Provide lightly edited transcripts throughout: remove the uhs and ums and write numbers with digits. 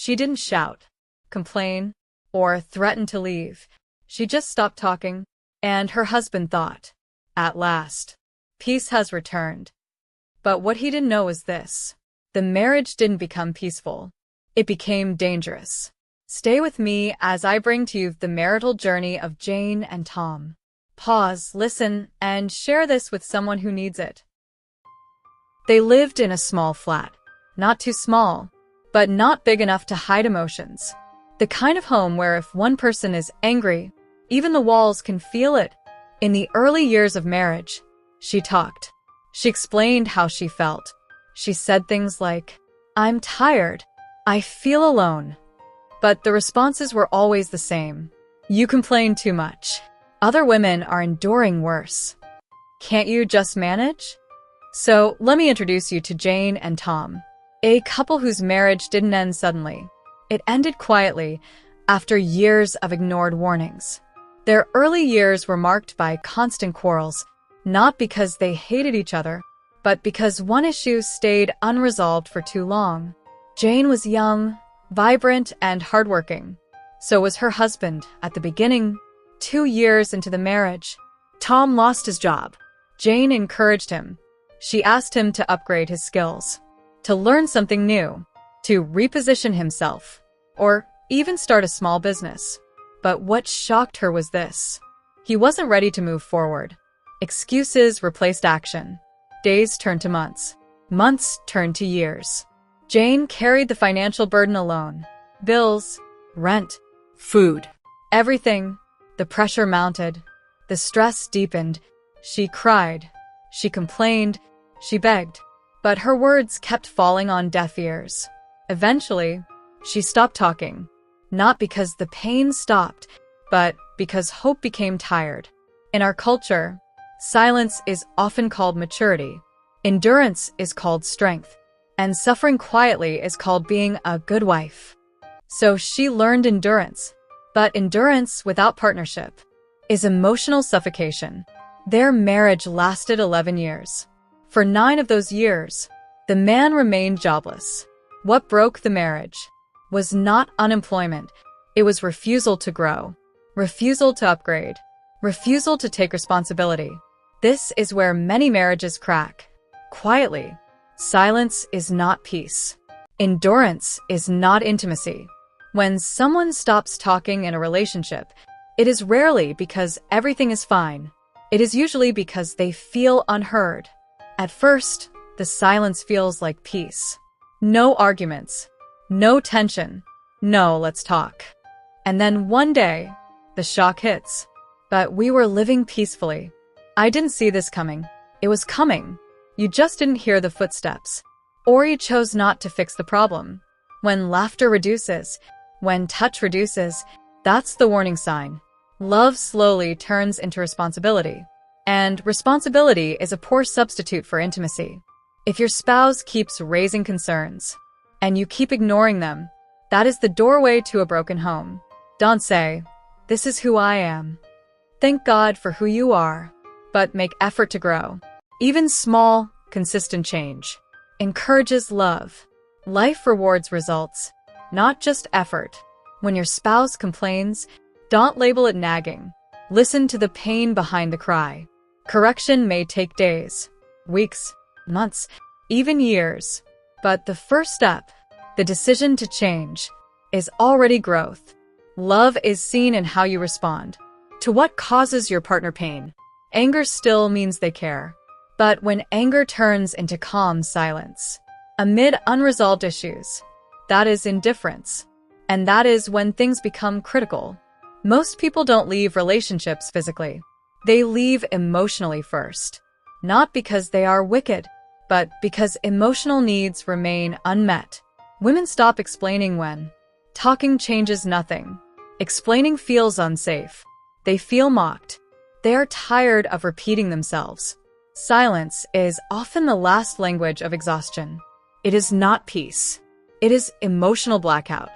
She didn't shout, complain, or threaten to leave. She just stopped talking, and her husband thought, at last, peace has returned. But what he didn't know was this. The marriage didn't become peaceful. It became dangerous. Stay with me as I bring to you the marital journey of Jane and Tom. Pause, listen, and share this with someone who needs it. They lived in a small flat. Not too small, but not big enough to hide emotions. The kind of home where if one person is angry, even the walls can feel it. In the early years of marriage, she talked. She explained how she felt. She said things like, "I'm tired. I feel alone." But the responses were always the same. "You complain too much. Other women are enduring worse. Can't you just manage?" So let me introduce you to Jane and Tom, a couple whose marriage didn't end suddenly. It ended quietly after years of ignored warnings. Their early years were marked by constant quarrels, not because they hated each other, but because one issue stayed unresolved for too long. Jane was young, vibrant, and hardworking. So was her husband at the beginning. 2 years into the marriage, Tom lost his job. Jane encouraged him. She asked him to upgrade his skills, to learn something new, to reposition himself, or even start a small business. But what shocked her was this. He wasn't ready to move forward. Excuses replaced action. Days turned to months. Months turned to years. Jane carried the financial burden alone. Bills, rent, food, everything. The pressure mounted. The stress deepened. She cried. She complained. She begged. But her words kept falling on deaf ears. Eventually, she stopped talking. Not because the pain stopped, but because hope became tired. In our culture, silence is often called maturity. Endurance is called strength. And suffering quietly is called being a good wife. So she learned endurance. But endurance without partnership is emotional suffocation. Their marriage lasted 11 years. For 9 of those years, the man remained jobless. What broke the marriage was not unemployment. It was refusal to grow, refusal to upgrade, refusal to take responsibility. This is where many marriages crack. Quietly. Silence is not peace. Endurance is not intimacy. When someone stops talking in a relationship, it is rarely because everything is fine. It is usually because they feel unheard. At first, the silence feels like peace. No arguments. No tension. No, let's talk. And then one day, the shock hits. But we were living peacefully. I didn't see this coming. It was coming. You just didn't hear the footsteps. Or you chose not to fix the problem. When laughter reduces, when touch reduces, that's the warning sign. Love slowly turns into responsibility. And responsibility is a poor substitute for intimacy. If your spouse keeps raising concerns, and you keep ignoring them, that is the doorway to a broken home. Don't say, "This is who I am." Thank God for who you are, but make effort to grow. Even small, consistent change encourages love. Life rewards results, not just effort. When your spouse complains, don't label it nagging. Listen to the pain behind the cry. Correction may take days, weeks, months, even years. But the first step, the decision to change, is already growth. Love is seen in how you respond to what causes your partner pain. Anger still means they care. But when anger turns into calm silence, amid unresolved issues, that is indifference. And that is when things become critical. Most people don't leave relationships physically. They leave emotionally first. Not because they are wicked, but because emotional needs remain unmet. Women stop explaining when talking changes nothing. Explaining feels unsafe. They feel mocked. They are tired of repeating themselves. Silence is often the last language of exhaustion. It is not peace. It is emotional blackout.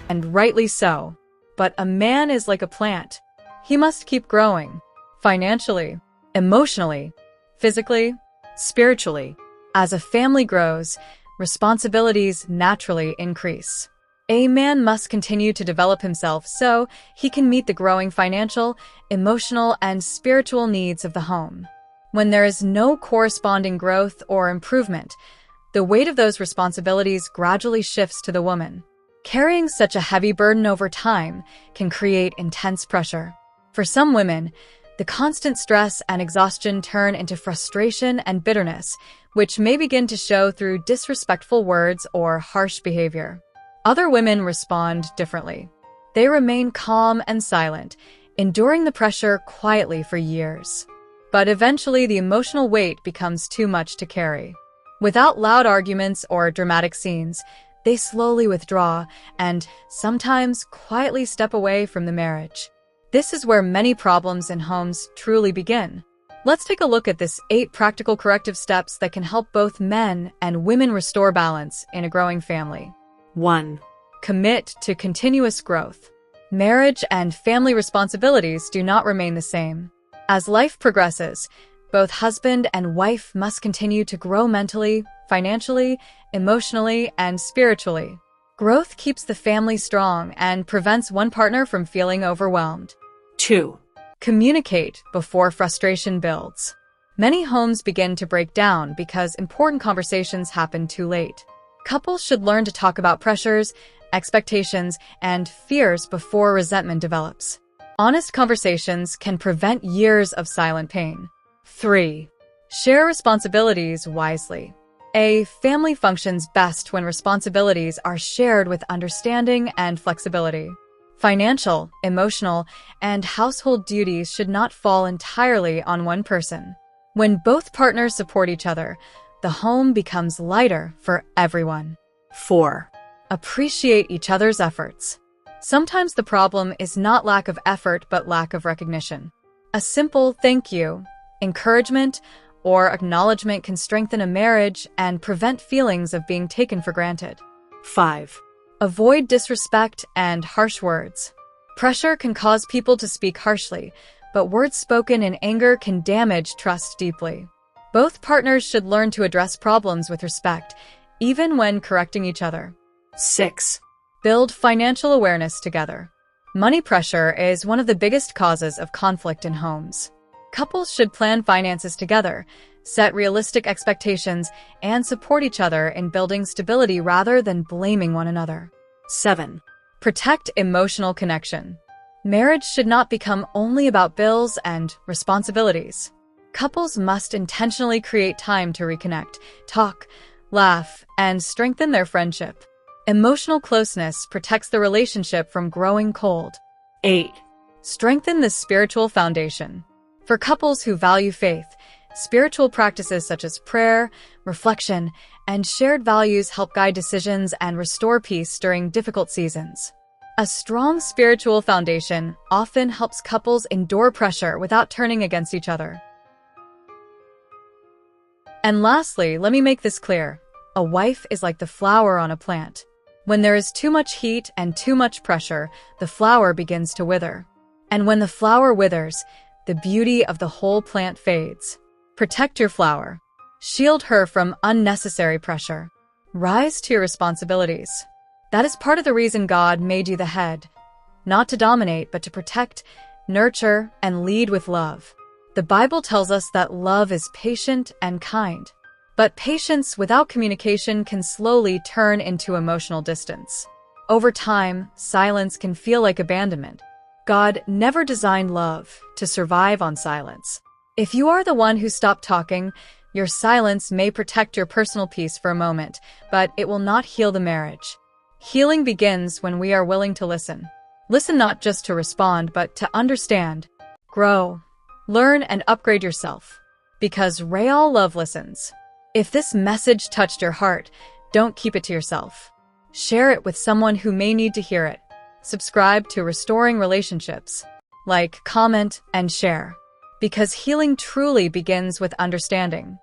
And rightly so. But a man is like a plant. He must keep growing. Financially, emotionally, physically, spiritually. As a family grows, responsibilities naturally increase. A man must continue to develop himself so he can meet the growing financial, emotional, and spiritual needs of the home. When there is no corresponding growth or improvement, the weight of those responsibilities gradually shifts to the woman. Carrying such a heavy burden over time can create intense pressure. For some women, the constant stress and exhaustion turn into frustration and bitterness, which may begin to show through disrespectful words or harsh behavior. Other women respond differently. They remain calm and silent, enduring the pressure quietly for years. But eventually, the emotional weight becomes too much to carry. Without loud arguments or dramatic scenes, they slowly withdraw and sometimes quietly step away from the marriage. This is where many problems in homes truly begin. Let's take a look at this 8 practical corrective steps that can help both men and women restore balance in a growing family. 1. Commit to continuous growth. Marriage and family responsibilities do not remain the same. As life progresses, both husband and wife must continue to grow mentally, financially, emotionally, and spiritually. Growth keeps the family strong and prevents one partner from feeling overwhelmed. 2. Communicate before frustration builds. Many homes begin to break down because important conversations happen too late. Couples should learn to talk about pressures, expectations, and fears before resentment develops. Honest conversations can prevent years of silent pain. 3. Share responsibilities wisely. A family functions best when responsibilities are shared with understanding and flexibility. Financial, emotional, and household duties should not fall entirely on one person. When both partners support each other, the home becomes lighter for everyone. 4. Appreciate each other's efforts. Sometimes the problem is not lack of effort but lack of recognition. A simple thank you, encouragement, or acknowledgement can strengthen a marriage and prevent feelings of being taken for granted. 5. Avoid disrespect and harsh words. Pressure can cause people to speak harshly, but words spoken in anger can damage trust deeply. Both partners should learn to address problems with respect, even when correcting each other. 6. Build financial awareness together. Money pressure is one of the biggest causes of conflict in homes. Couples should plan finances together, set realistic expectations, and support each other in building stability rather than blaming one another. 7. Protect emotional connection. Marriage should not become only about bills and responsibilities. Couples must intentionally create time to reconnect, talk, laugh, and strengthen their friendship. Emotional closeness protects the relationship from growing cold. 8. Strengthen the spiritual foundation. For couples who value faith, spiritual practices such as prayer, reflection, and shared values help guide decisions and restore peace during difficult seasons. A strong spiritual foundation often helps couples endure pressure without turning against each other. And lastly, let me make this clear. A wife is like the flower on a plant. When there is too much heat and too much pressure, the flower begins to wither. And when the flower withers, the beauty of the whole plant fades. Protect your flower. Shield her from unnecessary pressure. Rise to your responsibilities. That is part of the reason God made you the head. Not to dominate, but to protect, nurture, and lead with love. The Bible tells us that love is patient and kind. But patience without communication can slowly turn into emotional distance. Over time, silence can feel like abandonment. God never designed love to survive on silence. If you are the one who stopped talking, your silence may protect your personal peace for a moment, but it will not heal the marriage. Healing begins when we are willing to listen. Listen not just to respond, but to understand, grow, learn, and upgrade yourself. Because real love listens. If this message touched your heart, don't keep it to yourself. Share it with someone who may need to hear it. Subscribe to Restoring Relationships. Like, comment, and share. Because healing truly begins with understanding.